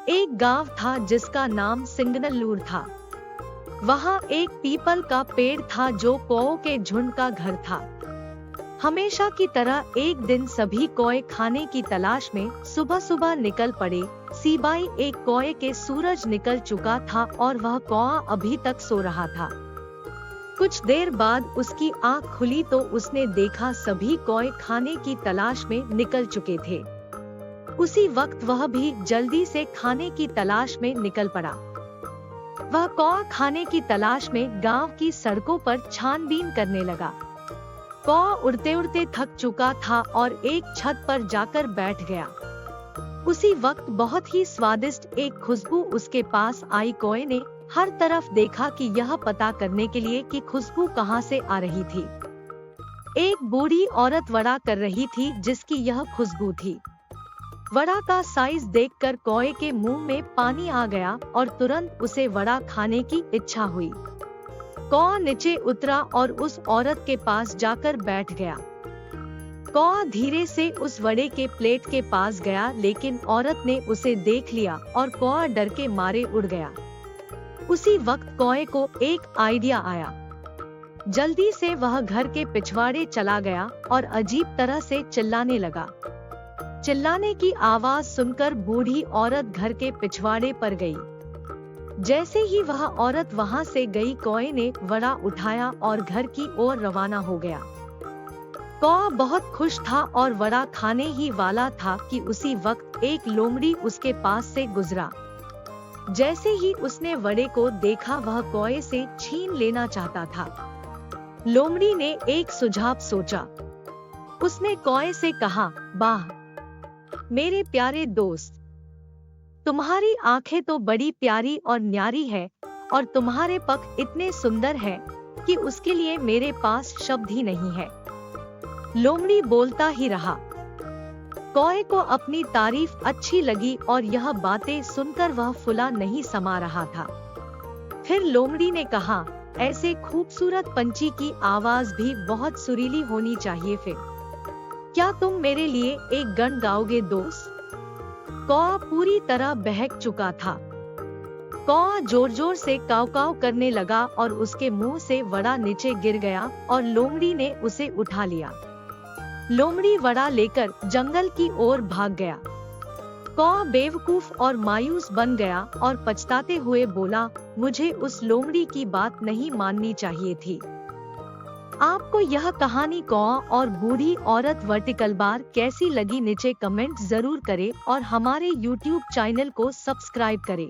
एक गांव था जिसका नाम सिंगनल्लूर था। वहाँ एक पीपल का पेड़ था जो कौओं के झुंड का घर था। हमेशा की तरह एक दिन सभी कौए खाने की तलाश में सुबह सुबह निकल पड़े। सीबाई एक कौए के सूरज निकल चुका था और वह कौआ अभी तक सो रहा था। कुछ देर बाद उसकी आंख खुली तो उसने देखा सभी कौए खाने की तलाश में निकल चुके थे। उसी वक्त वह भी जल्दी से खाने की तलाश में निकल पड़ा। वह कौआ खाने की तलाश में गांव की सड़कों पर छानबीन करने लगा। कौआ उड़ते उड़ते थक चुका था और एक छत पर जाकर बैठ गया। उसी वक्त बहुत ही स्वादिष्ट एक खुशबू उसके पास आई। कौए ने हर तरफ देखा कि यह पता करने के लिए कि खुशबू कहां से आ रही थी। एक बूढ़ी औरत वड़ा कर रही थी जिसकी यह खुशबू थी। वड़ा का साइज देखकर कौए के मुंह में पानी आ गया और तुरंत उसे वड़ा खाने की इच्छा हुई। कौआ नीचे उतरा और उस औरत के पास जाकर बैठ गया। कौआ धीरे से उस वड़े के प्लेट के पास गया, लेकिन औरत ने उसे देख लिया और कौआ डर के मारे उड़ गया। उसी वक्त कौए को एक आइडिया आया। जल्दी से वह घर के पिछवाड़े चला गया और अजीब तरह से चिल्लाने लगा। चिल्लाने की आवाज सुनकर बूढ़ी औरत घर के पिछवाड़े पर गई। जैसे ही वह औरत वहां से गई, कौए ने वड़ा उठाया और घर की ओर रवाना हो गया। कौआ बहुत खुश था और वड़ा खाने ही वाला था कि उसी वक्त एक लोमड़ी उसके पास से गुजरा। जैसे ही उसने वड़े को देखा, वह कौए से छीन लेना चाहता था। लोमड़ी ने एक सुझाव सोचा। उसने कौए से कहा, वाह मेरे प्यारे दोस्त, तुम्हारी आंखें तो बड़ी प्यारी और न्यारी है और तुम्हारे पंख इतने सुंदर हैं कि उसके लिए मेरे पास शब्द ही नहीं है। लोमड़ी बोलता ही रहा। कौए को अपनी तारीफ अच्छी लगी और यह बातें सुनकर वह फुला नहीं समा रहा था। फिर लोमड़ी ने कहा, ऐसे खूबसूरत पंछी की आवाज भी बहुत सुरीली होनी चाहिए। फिर क्या तुम मेरे लिए एक गाना गाओगे दोस्त? कौआ पूरी तरह बहक चुका था। कौआ जोर जोर से काव काव करने लगा और उसके मुंह से वड़ा नीचे गिर गया और लोमड़ी ने उसे उठा लिया। लोमड़ी वड़ा लेकर जंगल की ओर भाग गया। कौआ बेवकूफ और मायूस बन गया और पछताते हुए बोला, मुझे उस लोमड़ी की बात नहीं माननी चाहिए थी। आपको यह कहानी कौआ और बूढ़ी औरत वर्टिकल बार कैसी लगी नीचे कमेंट जरूर करें और हमारे YouTube चैनल को सब्सक्राइब करें।